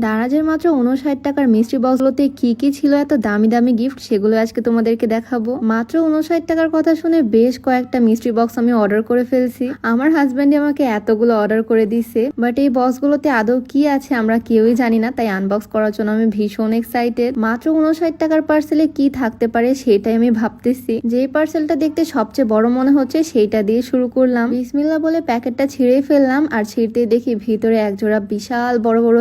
দারাজের মাত্র 59 টাকার মিষ্টি বক্সগুলোতে কি কি ছিল এত দামি দামি গিফট, সেগুলো আজকে তোমাদেরকে দেখাবো। মাত্র 59 টাকার কথা শুনে বেশ কয়েকটা মিষ্টি বক্স আমি অর্ডার করে ফেলছি। আমার হাজব্যান্ড আমাকে এতগুলো অর্ডার করে দিছে, বাট এই বক্সগুলোতে আদৌ কি আছে আমরা কেউই জানি না, তাই আনবক্স করার জন্য আমি ভীষণ এক্সাইটেড। মাত্র 59 টাকার পার্সেলে কি থাকতে পারে সেটাই আমি ভাবতেছি। যে পার্সেলটা দেখতে সবচেয়ে বড় মনে হচ্ছে সেইটা দিয়ে শুরু করলাম। বিসমিল্লাহ বলে প্যাকেটটা ছিঁড়েই ফেললাম, আর ছিঁড়তে দেখি ভিতরে একজোড়া বিশাল বড় বড়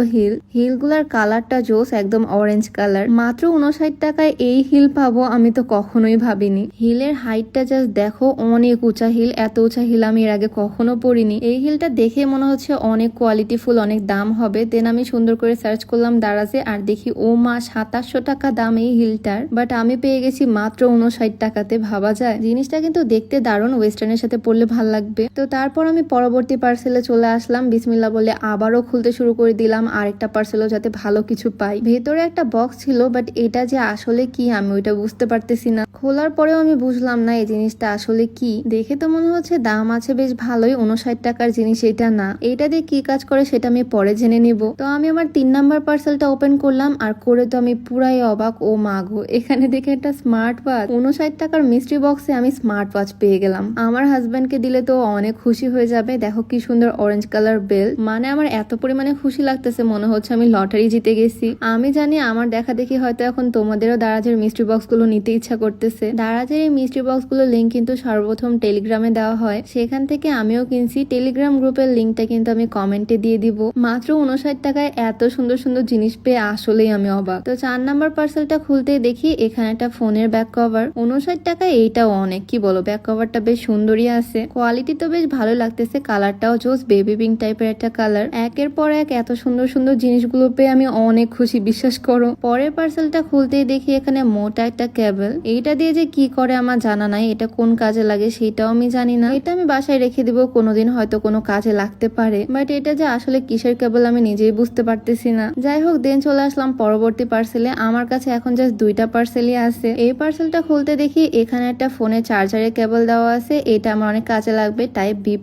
হিলগুলার কালারটা জোস, একদম অরেঞ্জ কালার। মাত্র 59 টাকায় এই হিল পাবো আমি তো কখনোই ভাবিনি। হিলের হাইটটা জাস্ট দেখো, অনেক উঁচা হিল। এত উঁচা হিল আমি এর আগে কখনো পরিনি। এই হিলটা দেখে মনে হচ্ছে অনেক কোয়ালিটিফুল, অনেক দাম হবে। দেন আমি সুন্দর করে সার্চ করলাম দারাজে, আর দেখি ও মা 2700 টাকা দাম এই হিলটার। বাট আমি পেয়ে গেছি মাত্র 59 টাকাতে। ভাবা যায় জিনিসটা কিন্তু দেখতে দারুণ, ওয়েস্টার্নের সাথে পরলে ভাল লাগবে। তো তারপর আমি পরবর্তী পার্সেলে চলে আসলাম। বিসমিল্লাহ বলে আবারও খুলতে শুরু করে দিলাম আরেকটা পার্সেলও, যাতে ভালো কিছু পাই। ভেতরে একটা বক্স ছিল, বাট এটা যে আসলে কি আমি ওইটা বুঝতে পারতেছি না। খোলার পরেও আমি বুঝলাম না এই জিনিসটা আসলে কি। দেখে তো মনে হচ্ছে দাম আছে বেশ ভালোই, 59 টাকার জিনিস এটা না। এইটা দিয়ে কি কাজ করে সেটা আমি পরে জেনে নিব। তো আমি আমার 3 নাম্বার পার্সেলটা ওপেন করলাম, আর করে তো আমি পুরাই অবাক। ও মাগো, এখানে দেখে একটা স্মার্ট ওয়াচ। 59 টাকার মিস্ট্রি বক্সে আমি স্মার্ট ওয়াচ পেয়ে গেলাম। আমার হাজব্যান্ডকে দিলে তো অনেক খুশি হয়ে যাবে। দেখো কি সুন্দর অরেঞ্জ কালার বেল। মানে আমার এত পরিমাণে খুশি লাগতেছে, মনে হচ্ছে আমি লটারি জিতে গেছি। আমি জানি আমার দেখা দেখি হয়তো এখন তোমাদেরও দারাজের মিস্ট্রি বক্স গুলো নিতে ইচ্ছা করতেছে। দারাজের এই মিস্ট্রি বক্স গুলো লিঙ্ক কিন্তু সর্বপ্রথম টেলিগ্রামে দেওয়া হয়, সেখান থেকে আমিও কিনছি। টেলিগ্রাম গ্রুপের লিঙ্কটা কিন্তু আমি কমেন্টে দিয়ে দিব। মাত্র 59 টাকায় এত সুন্দর সুন্দর জিনিস পেয়ে আসলেই আমি অবাক। তো 4 নাম্বার পার্সেলটা খুলতে দেখি এখানে একটা ফোনের ব্যাক কভার। 59 টাকায় এইটাও অনেক, কি বলো, ব্যাক কভারটা বেশ সুন্দরই আছে। কোয়ালিটি তো বেশ ভালো লাগতেছে, কালারটাও জোস, বেবি পিঙ্ক টাইপের একটা কালার। একের পর এক এত সুন্দর সুন্দর জিনিসগুলো পেয়ে আমি অনেক খুশি, বিশ্বাস করো। পরের পার্সেলটা খুলতেই দেখি এখানে মোটা একটা কেবল। এইটা দিয়ে যে কি করে আমার জানা নাই, এটা কোন কাজে লাগে সেটাও আমি জানি না। এটা আমি বাসায় রেখে দিব, কোনোদিন হয়তো কোনো কাজে লাগতে পারে, বাট এটা যে আসলে কিসের কেবল আমি নিজেই বুঝতে পারতেছি না। যাই হোক, দেন চলে আসলাম পরবর্তী পার্সেলে। আমার কাছে এখন জাস্ট 2টা পার্সেলই আছে। এই পার্সেলটা খুলতে দেখি এখানে একটা ফোনে চার্জারের কেবল দেওয়া আছে। এটা আমার অনেক কাজে লাগবে। টাইপ বি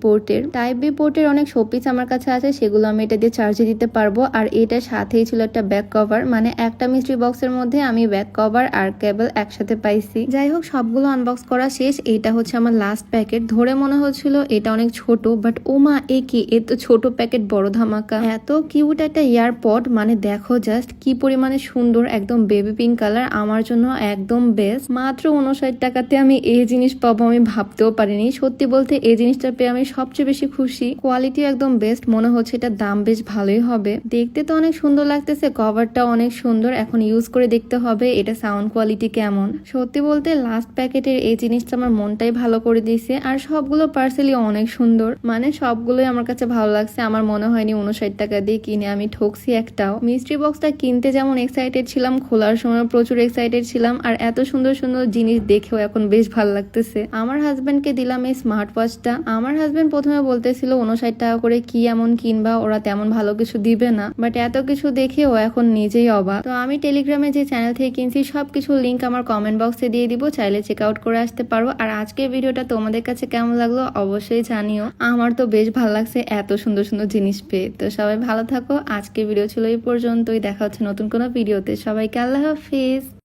পোর্টের অনেক শোপিস আমার কাছে আছে, সেগুলো আমি এটা দিয়ে চার্জে দিতে পারবো। আর এটার সাথেই ছিল একটা ব্যাক কভার, মানে একটা মিস্ট্রি বক্সের মধ্যে আমি ব্যাক কভার আর কেবল একসাথে পাইছি। যাই হোক, সবগুলো আনবক্স করা শেষ। এটা হচ্ছে আমার লাস্ট প্যাকেট। ধরে মনে হচ্ছিল এটা অনেক ছোট, বাট ও মা, এ কি, এ তো ছোট প্যাকেট বড় ধামাকা। এত কিউট একটা ইয়ারপড, মানে দেখো জাস্ট কি পরিমাণে সুন্দর, একদম বেবি পিঙ্ক কালার, আমার জন্য একদম বেস্ট। মাত্র 59 টাকাতে আমি এই জিনিস পাবো আমি ভাবতেও পারিনি। সত্যি বলতে এই জিনিসটা পেয়ে আমি সবচেয়ে বেশি খুশি। কোয়ালিটি একদম বেস্ট, মনে হচ্ছে এটার দাম বেশ ভালোই হবে। দেখতে তো অনেক সুন্দর লাগতেছে, কভারটা অনেক সুন্দর। এখন ইউজ করে দেখতে হবে এটা সাউন্ড কোয়ালিটি কেমন। সত্যি বলতে লাস্ট প্যাকেটের এই জিনিসটা আমার মনটাই ভালো করে দিয়েছে। আর সবগুলো পার্সেলই অনেক সুন্দর, মানে সবগুলোই আমার কাছে ভালো লাগছে। আমার মনে হয়নি 59 টাকা দিয়ে কিনে আমি ঠকছি একটাও। মিস্ট্রি বক্সটা কিনতে যেমন এক্সাইটেড ছিলাম, খোলার সময় প্রচুর এক্সাইটেড ছিলাম। আর এত সুন্দর সুন্দর জিনিস দেখেও এখন বেশ ভালো লাগতেছে। আমার হাজবেন্ডকে দিলাম এই স্মার্ট ওয়াচটা। আমার হাজবেন্ড প্রথমে বলতেছিল 59 টাকা করে কি এমন কিনবা, ওরা তেমন ভালো কিছু দিবে না, বাট এত কিছু দেখে ও এখন নিজেই অবাক। তো আমি টেলিগ্রামে যে চ্যানেল থেকে কিনছি সবকিছু লিঙ্ক আমার কমেন্ট বক্সে দিয়ে দিব, চাইলে চেক আউট করে আসতে পারো। আর আজকের ভিডিওটা তোমাদের কাছে কেমন লাগলো অবশ্যই জানিও। আমার তো বেশ ভালো লাগছে এত সুন্দর সুন্দর জিনিস পেয়ে। তো সবাই ভালো থাকো, আজকের ভিডিও ছিল এই পর্যন্তই। দেখা হচ্ছে নতুন কোনো ভিডিওতে। সবাইকে আল্লাহ হাফিজ।